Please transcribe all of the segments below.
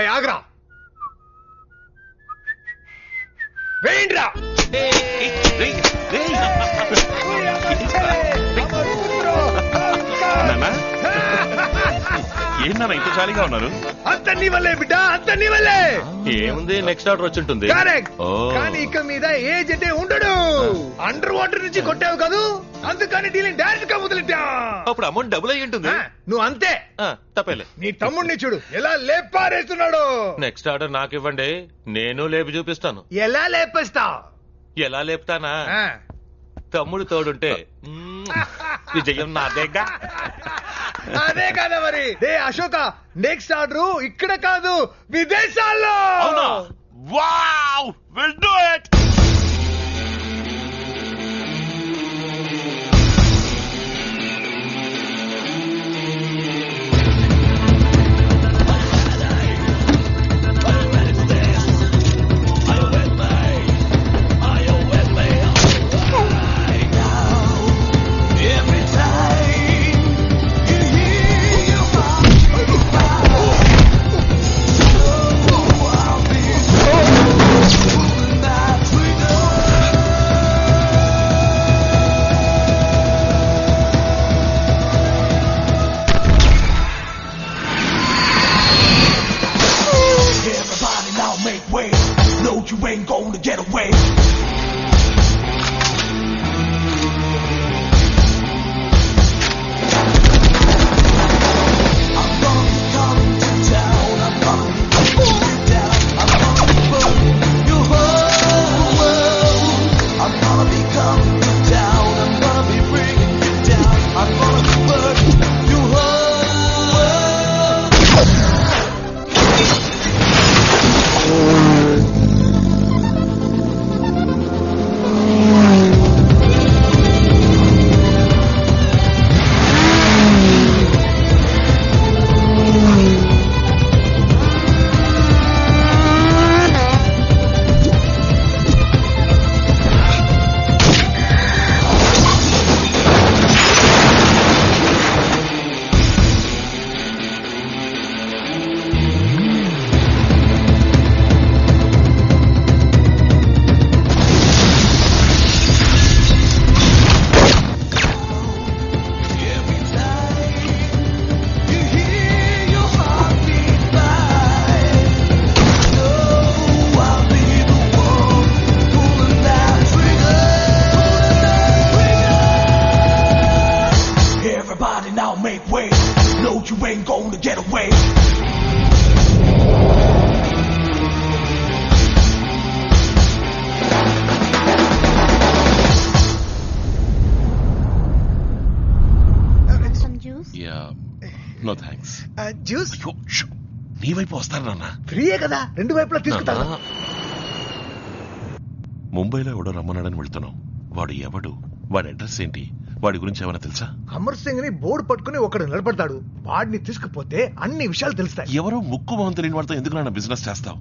ఆగ్రా వేయండిరా. ఏంటన్నా ఇంత జాలీగా ఉన్నారు? అంత నీ వల్లే బిడ్డ, అంత నీ వల్లే. ఏముంది, నెక్స్ట్ ఆర్డర్ వచ్చి ఉంటుంది. కానీ ఇక మీద ఏజ్ అంటే ఉండడు. అండర్ వాటర్ నుంచి కొట్టావు కాదు, అందుకని డీలింగ్ డైరెక్ట్ గా మొదలెట్టా. అప్పుడు అమౌంట్ డబుల్ అయ్యి ఉంటుంది. నువ్వు అంతే. తప్పేలే. నీ తమ్ముడిని చూడు ఎలా లేపారేస్తున్నాడు. నెక్స్ట్ ఆర్డర్ నాకు ఇవ్వండి, నేను లేపి చూపిస్తాను. ఎలా లేపేస్తా? ఎలా లేపుతానా? తమ్ముడు తోడుంటే విజయం నాదేగా. అదే కదా మరి. అశోక, నెక్స్ట్ ఆర్డర్ ఇక్కడ కాదు, విదేశాల్లో. Wow, will do it. No thanks. Juice నీ వైపు వస్తారు నాన్న. ఫ్రీయే కదా, రెండు వైపులా తీసుకుంటా. ముంబైలో ఎవడో రమ్మన్నాడని వెళ్తున్నావు. వాడు ఎవడు, వాడి అడ్రస్ ఏంటి, వాడి గురించి ఏమైనా తెలుసా? అమర్ సింగ్ ని బోర్డు పట్టుకుని ఒకడు నిలబడతాడు. వాడిని తీసుకుపోతే అన్ని విషయాలు తెలుస్తాయి. ఎవరో ముక్కు మొహం తెలియని వాడితో ఎందుకు నాన్న బిజినెస్ చేస్తావు?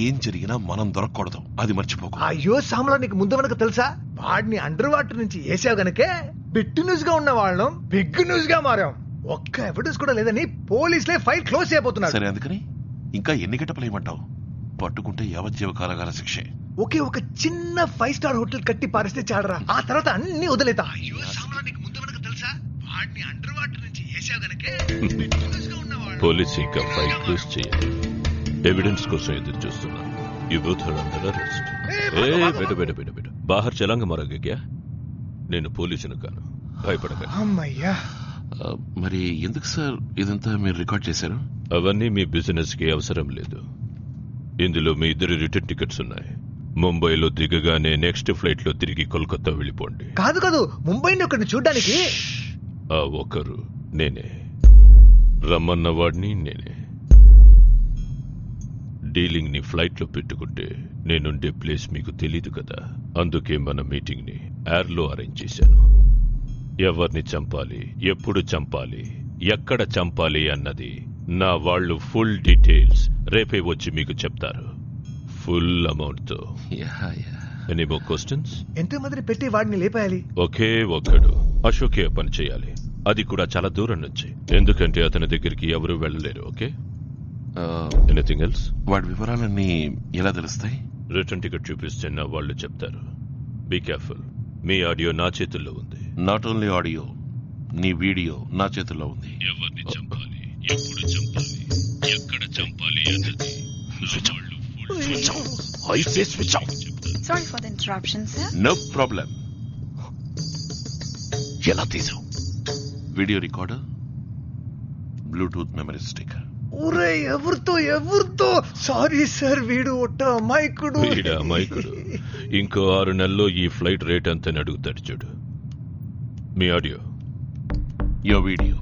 ఏం జరిగినా మనం దొరకకూడదు, అది మర్చిపోకు. అయ్యో సామ్లా, నీకు ముందు వెనక తెలుసా? వాడిని అండర్ వాటర్ నుంచి వేసావు గనకే బిట్ న్యూస్ గా ఉన్న వాళ్ళం బిగ్ న్యూస్ గా మారాం. ఒక్క ఎవిడెన్స్ కూడా లేదని పోలీసులే ఫైల్ క్లోజ్ చేయబోతున్నారు. సరే, అందుకని ఇంకా ఎన్ని గంటలు ఏమంటావు? పట్టుకుంటే యావజ్జీవ కారాగార శిక్షే. ఒకే ఒక చిన్న 5 స్టార్ హోటల్ కట్టి పారిస్తే చాడరా, ఆ తర్వాత అన్ని వదిలేతా. అయ్యో సామ్లా, నీకు ముందు వెనక తెలుసా? వాడిని అండర్ వాటర్ నుంచి వేసావు గనకే బిట్ న్యూస్ గా ఉన్న వాళ్ళం. పోలీస్ ఇంకా ఫైల్ క్లోజ్ చేయాలి. ఎవిడెన్స్ కోసం ఎదురు చూస్తున్నా. You both are under arrest. బెట బాహర్ చలాంగ మారాగా క్యా? నేను పోలీసును కాను, భయపడకండి. అమ్మయ్యా. మరి ఎందుకు సార్ ఇదంతా మీరు రికార్డ్ చేశారు? అవన్నీ మీ బిజినెస్ కి అవసరం లేదు. ఇందులో మీ ఇద్దరు రిటర్న్ టికెట్స్ ఉన్నాయి. ముంబైలో దిగగానే నెక్స్ట్ ఫ్లైట్ లో తిరిగి కోల్కతా వెళ్ళిపోండి. కాదు కాదు, ముంబైని ఒకరిని చూడ్డానికి. ఆ ఒకరు నేనే, రమ్మన్న వాడిని నేనే. డీలింగ్ ని ఫ్లైట్ లో పెట్టుకుంటే నేనుండే ప్లేస్ మీకు తెలీదు కదా, అందుకే మన మీటింగ్ ని ఎయిర్ లో అరేంజ్ చేశాను. ఎవరిని చంపాలి, ఎప్పుడు చంపాలి, ఎక్కడ చంపాలి అన్నది నా వాళ్ళు ఫుల్ డీటెయిల్స్ రేపే వచ్చి మీకు చెప్తారు, ఫుల్ అమౌంట్ తో. Any more questions? ఎంతో మందిని పెట్టి వాడిని లేపాయాలి. ఒకే ఒక్కడు అశోకే పని చేయాలి, అది కూడా చాలా దూరం నుంచి, ఎందుకంటే అతని దగ్గరికి ఎవరు వెళ్ళలేరు. Okay, anything else? వాడి వివరాలన్నీ ఎలా తెలుస్తాయి? రిటర్న్ టికెట్ చూపిస్తే నా వాళ్ళు చెప్తారు. Be careful. మీ ఆడియో నా చేతుల్లో ఉంది. నాట్ ఓన్లీ ఆడియో, నీ వీడియో నా చేతుల్లో ఉంది. ఎవరిని చంపాలి, ఎప్పుడు చంపాలి, ఎక్కడ చంపాలి అన్నది Sorry for the interruption, sir. No problem. ఎలా తీసావు? Video recorder, Bluetooth memory stick. ఊరే ఎవరితో సారీ సార్, వీడు ఒట్ట అమాయకుడు. వీడా అమాయకుడు. ఇంకో 6 నెలల్లో ఈ ఫ్లైట్ రేట్ అంతని అడుగుతాడు చూడు. మీ ఆడియో, యో వీడియో.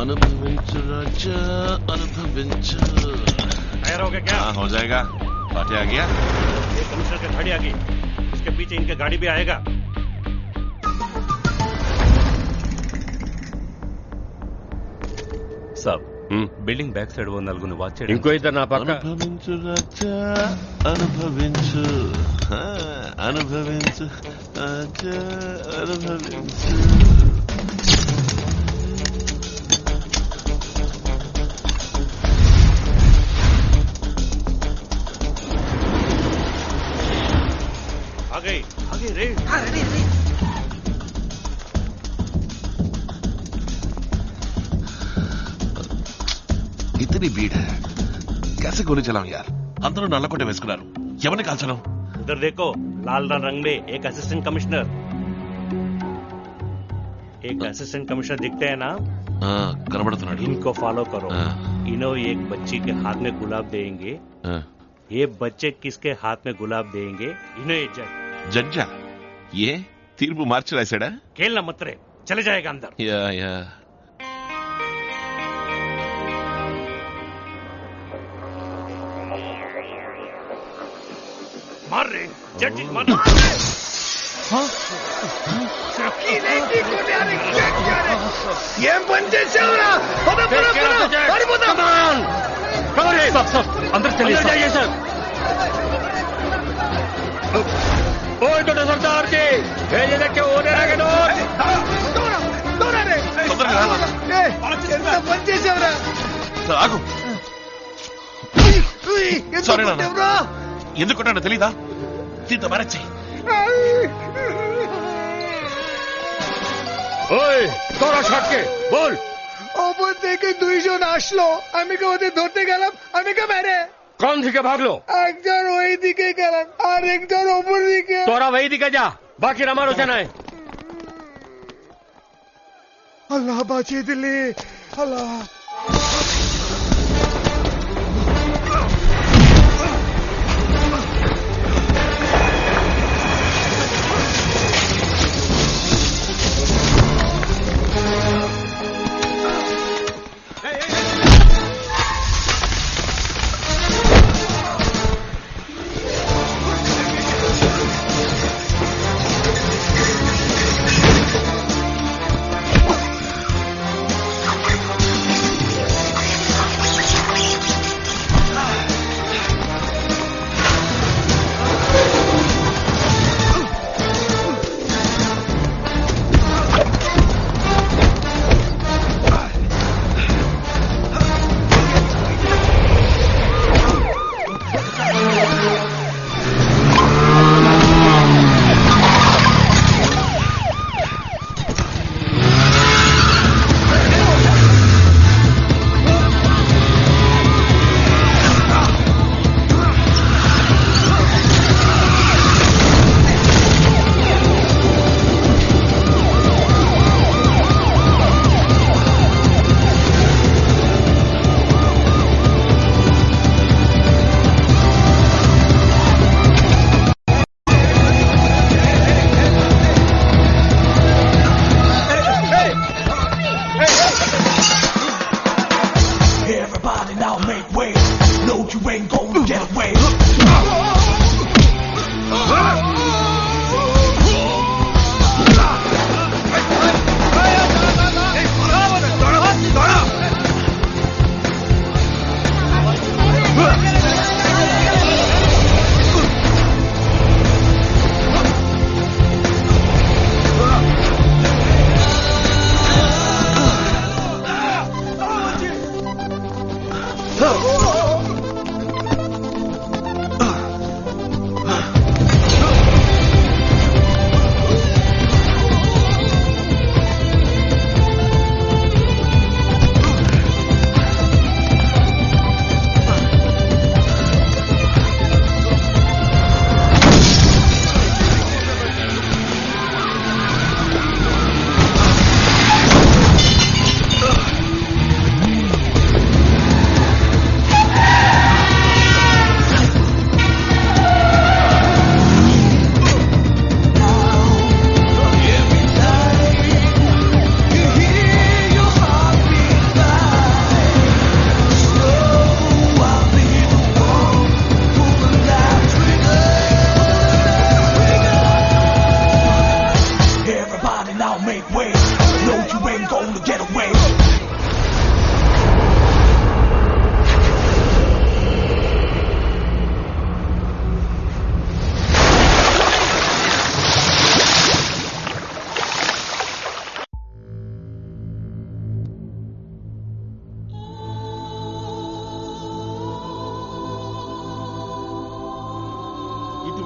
అనుభవించు రాజా అనుభవించు. तैयार हो गया क्या? हाँ, हो जाएगा. पार्टी आ गया. ये कमिश्नर की गाड़ी आ गई, इसके पीछे इनके गाड़ी भी आएगा. साहब, బిల్డింగ్ బ్యాక్ సైడ్ ఓ నలుగురిని వాచ్ చేయండి. ఇంకో ఇద్దరు నా పక్క. అనుభవించు రాజా అనుభవించు. అనుభవించు రాజా అనుభవించు. आगे रे. इतनी भीड़ है, कैसे गोली चलाऊं यार? అందరూ నల్లకొట్ట వేసుకున్నారు. ఎవరిని కాల్చను? उधर देखो, लाल रंग में एक असिस्टेंट कमिश्नर. एक असिस्टेंट कमिश्नर दिखते हैं ना, కనబడుతున్నాడు. इनको फॉलो करो. हाँ. इन्हों एक बच्ची के हाथ में गुलाब देंगे. ये बच्चे किसके हाथ में गुलाब देंगे? इन्हें जज. జడ్జా ఏ తీర్పు మార్చి రాశాడా? खेलना मत रे, चले जाएगा अंदर. Yeah yeah. मार रे, जज मार. ఏం పని చేసావురా? अंदर चलिए सर. ओए तो सरदार जी भेजे देख के होने लगे दो. తొందరగా రా. ఎంత పని చేసావురా? సార్, ఆగు. ఎంత Sorry, నాన్న. కొట్టావురా? ఎందుకు కొట్టానో తెలీదా? దీంతో మ్యారేజ్ చెయ్యి. ओए तोरा शॉट के बोल. অপর থেকে 2 জন আসলো, আমি কে ওদের ধরতে গেলাম, আমি কে মেরে कौन सी के भाग लो? একজন ওই দিকে গেলাম আর একজন ওপর দিকে। तोरा वही दिखा जा, बाकी हमारो चना है. আল্লাহ বাঁচিয়ে দিলি, আল্লাহ।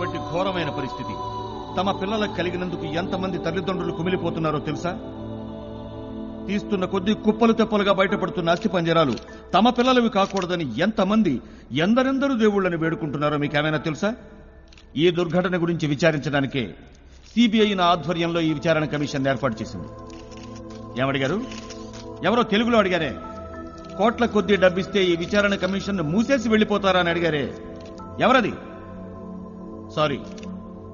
ఇటువంటి ఘోరమైన పరిస్థితి తమ పిల్లలకు కలిగినందుకు ఎంతమంది తల్లిదండ్రులు కుమిలిపోతున్నారో తెలుసా? తీస్తున్న కొద్ది కుప్పలు తెప్పలుగా బయటపడుతున్న అస్థి పంజరాలు తమ పిల్లలవి కాకూడదని ఎంతమంది ఎందరెందరూ దేవుళ్ళని వేడుకుంటున్నారో మీకేమైనా తెలుసా? ఈ దుర్ఘటన గురించి విచారించడానికే సిబిఐ నా ఆధ్వర్యంలో ఈ విచారణ కమిషన్ ఏర్పాటు చేసింది. ఏమడిగారు? ఎవరో తెలుగులో అడిగారే. కోట్ల కొద్దీ డబ్బిస్తే ఈ విచారణ కమిషన్ మూసేసి వెళ్లిపోతారా అని అడిగారే. ఎవరది? సారీ,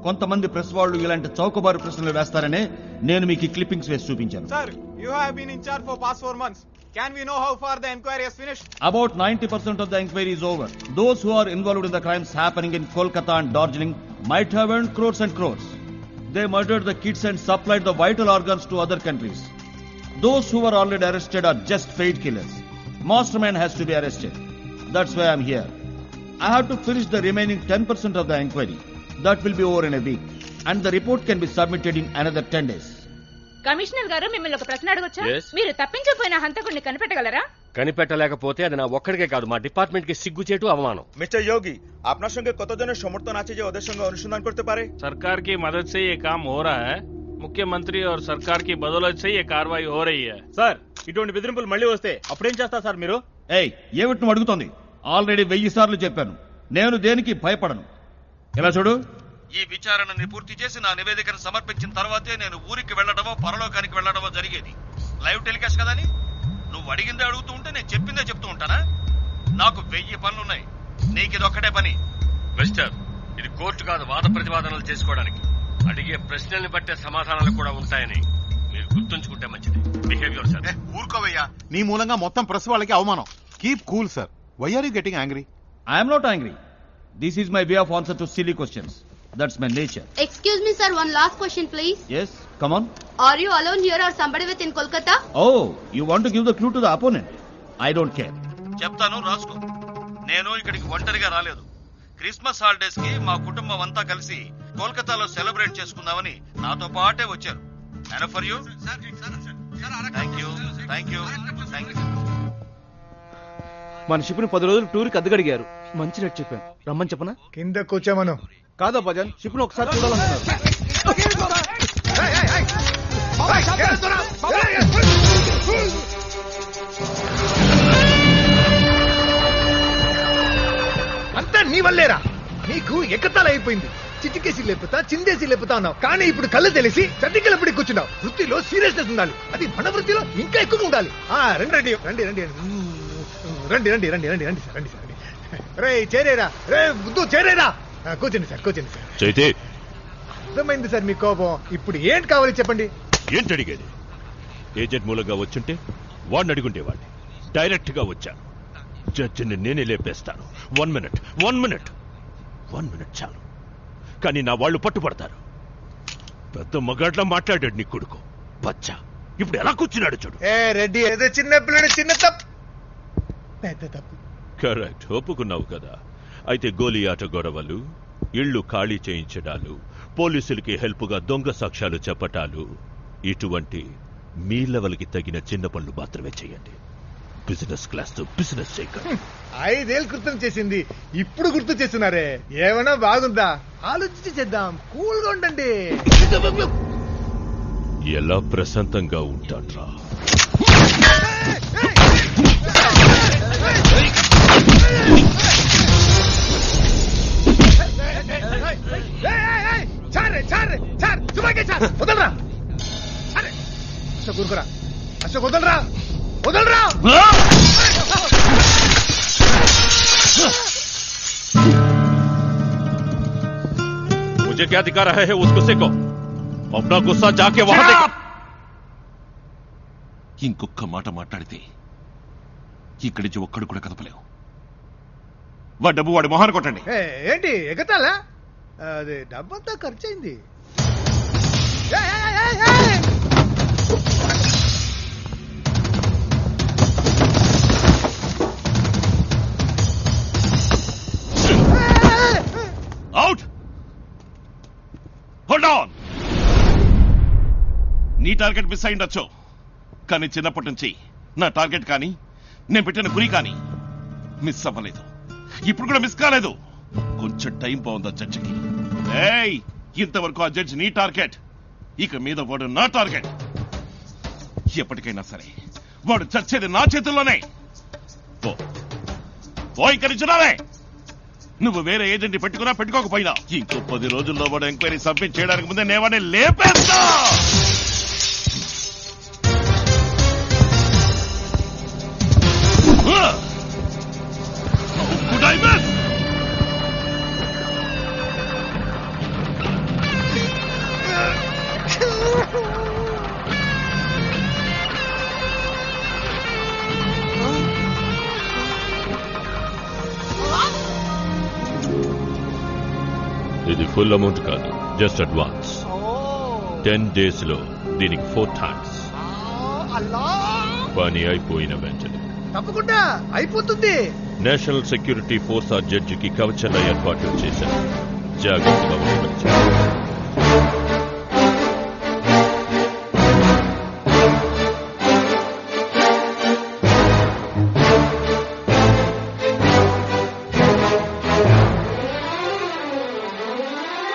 కొంతమంది ప్రెస్ వాళ్ళు ఇలాంటి చౌకబారు ప్రశ్నలు వేస్తారనే నేను మీకు క్లిప్పింగ్స్ వేసి చూపించాను. Sir, you have been in charge for past 4 months. Can we know how far the inquiry has finished? About 90% of the inquiry is over. Those who are involved in the crimes happening in Kolkata and Darjeeling might have earned crores and crores. They murdered the kids and supplied the vital organs to other countries. Those who were already arrested are just paid killers. Mastermind has to be arrested. That's why I'm here. I have to finish the remaining 10% of the inquiry. That will be over in a week. And the report can be submitted in another 10 days. Commissioner గారు మిమ్మల్ని ఒక ప్రశ్న అడగొచ్చా? Yes. మీరు తప్పించకపోయిన హంతకుడిని కనిపెట్టగలరా? కనిపెట్టలేకపోతే అది నా ఒక్కడికే కాదు, మా డిపార్ట్మెంట్ కి సిగ్గుచేటు అవమానం। Mr. Yogi, আপনার সঙ্গে কতজনের সমর্থন আছে যে ওদের সঙ্গে অনুসন্ধান করতে পারে? सरकार की मदद से ये काम हो रहा है। मुख्यमंत्री और सरकार की बदौलत से ये कार्रवाई हो रही है। సార్, ఇటువంటి బెదిరింపులు మళ్ళీ వస్తే అప్పుడేం చేస్తారు సార్ మీరు? ఏయ్, ఏమిటి నువ్వు అడుగుతోంది? ఆల్రెడీ 1000 సార్లు చెప్పాను, నేను దేనికి భయపడను. ఇలా చూడు, ఈ విచారణని పూర్తి చేసి నా నివేదికను సమర్పించిన తర్వాతే నేను ఊరికి వెళ్లడమో పరలోకానికి వెళ్లడమో జరిగేది. లైవ్ టెలికాస్ట్ కదా అని నువ్వు అడిగిందే అడుగుతూ ఉంటే నేను చెప్పిందే చెప్తూ ఉంటానా? నాకు 1000 పనులున్నాయి, నీకు ఇది ఒక్కటే పని. మిస్టర్, ఇది కోర్టు కాదు వాద ప్రతివాదనలు చేసుకోవడానికి. అడిగే ప్రశ్నల్ని బట్టే సమాధానాలు కూడా ఉంటాయని మీరు గుర్తుంచుకుంటే మంచిది. Behaviour sir. ఊరుకోవయ్యా, నీ మూలంగా మొత్తం ప్రెస్ వాళ్ళకి అవమానం. Keep cool sir. Why are you getting angry? I'm not angry. This is my way of answer to silly questions. That's my nature. Excuse me, sir. One last question, please. Yes, come on. Are you alone here or somebody with in Kolkata? Oh, you want to give the clue to the opponent? I don't care. చెప్తాను, రాసుకో. నేను ఇక్కడికి ఒంటరిగా రాలేదు. Christmas holidays కి మా కుటుంబం అంతా కలిసి కోల్కతాలో సెలబ్రేట్ చేసుకుందామని నాతో పాటే వచ్చారు. And for you? Thank you. Thank you. Thank you. మన షిప్ ని 10 రోజులు టూర్ కి అద్దెకడిగారు. మంచి రేట్ చెప్పాను, రమ్మని చెప్పనా? కింద కూర్చోమను. కాదా భజన్, షిప్ ని ఒకసారి చూడాలనుకున్నారు. అంతా నీ వల్లేరా. నీకు ఎక్కతాలు అయిపోయింది. చిటికేసి లేపుతా, చిందేసి లేపుతా ఉన్నావు. కానీ ఇప్పుడు కళ్ళు తెలిసి చట్టికెళ్ళపడి కూర్చున్నావు. వృత్తిలో సీరియస్నెస్ ఉండాలి, అది మన వృత్తిలో ఇంకా ఎక్కువ ఉండాలి. రండి రండి రండి రండి రండి రండి రండి రండి రండి సార్, రండి సార్. రే చేరేరా, రే బుద్ధు చేరేరా. కూర్చోండి సార్, కూర్చోండి సార్. చైతే, అర్థమైంది సార్ మీ కోపం. ఇప్పుడు ఏంటి కావాలి చెప్పండి. ఏంటి అడిగేది? ఏజెంట్ మూలంగా వచ్చుంటే వాడిని అడుగుండేవాడిని. డైరెక్ట్ గా వచ్చాను. జడ్జిని నేనే లేపేస్తాను. 1 మినిట్ చాలు. కానీ నా వాళ్ళు పట్టుపడతారు. పెద్ద మగాడ్లా మాట్లాడాడు నీ కొడుకు బచ్చా. ఇప్పుడు ఎలా కూర్చున్నాడు చూడు. ఏ రెడ్డి, ఏదో చిన్న పిల్లడు చిన్న తప్పు, పెద్ద తప్పు. కరెక్ట్, ఒప్పుకున్నావు కదా. అయితే గోలీ ఆట గొడవలు, ఇళ్లు ఖాళీ చేయించడాలు, పోలీసులకి హెల్ప్గా దొంగ సాక్ష్యాలు చెప్పటాలు, ఇటువంటి మీ లెవెల్కి తగిన చిన్న పనులు మాత్రమే చేయండి. బిజినెస్ క్లాస్ తో బిజినెస్ చేయకండి. 5 ఏళ్ళు క్రితం చేసింది ఇప్పుడు గుర్తు చేస్తున్నారే, ఏమన్నా బాగుందా? ఆలోచించి చేద్దాం, కూల్ గా ఉండండి. ఎలా ప్రశాంతంగా ఉంటాడ్రా? వదలరా అశోక్, ఊరుకురా అశోక్, వదలరా వదలరా. मुझे क्या दिखा रहा है उसको सेको. अपना गुस्सा जाके वहां देखो. ఇంకొక మాట మాట్లాడితే ఇక్కడి నుంచి ఒక్కడు కూడా కదపలేవు. వాడి డబ్బు వాడి మొహాన్ని కొట్టండి. ఏంటి ఎగతాలా? అది డబ్బంతా ఖర్చు అయింది. అవుట్. Hold on. నీ టార్గెట్ మిస్ అయిండొచ్చు, కానీ చిన్నప్పటి నుంచి నా టార్గెట్ కానీ నేను పెట్టిన గురి కానీ మిస్ అవ్వలేదు. ఇప్పుడు కూడా మిస్ కాలేదు. కొంచెం టైం బాగుందా జడ్జికి? ఏయ్, ఇంతవరకు ఆ జడ్జి నీ టార్గెట్, ఇక మీద వాడు నా టార్గెట్. ఎప్పటికైనా సరే వాడు చచ్చేది నా చేతుల్లోనే. పో ఇక్కడి నుంచి రావే. నువ్వు వేరే ఏజెంట్ పెట్టుకున్నా పెట్టుకోకపోయినా ఇంకో 10 రోజుల్లో వాడు ఎంక్వైరీ సబ్మిట్ చేయడానికి ముందే నేవాడిని లేపేస్తా. Could I miss? ఇది ఫుల్ అమౌంట్ కాదు, జస్ట్ అడ్వాన్స్. 10 days లో దీనికి 4 times. పని అయిపోయిన వెంటనే తప్పకుండా అయిపోతుంది. నేషనల్ సెక్యూరిటీ ఫోర్స్ ఆ జడ్జికి కవచంగా ఏర్పాట్లు చేశారు. జాగ్రత్తగా ఉండాలి.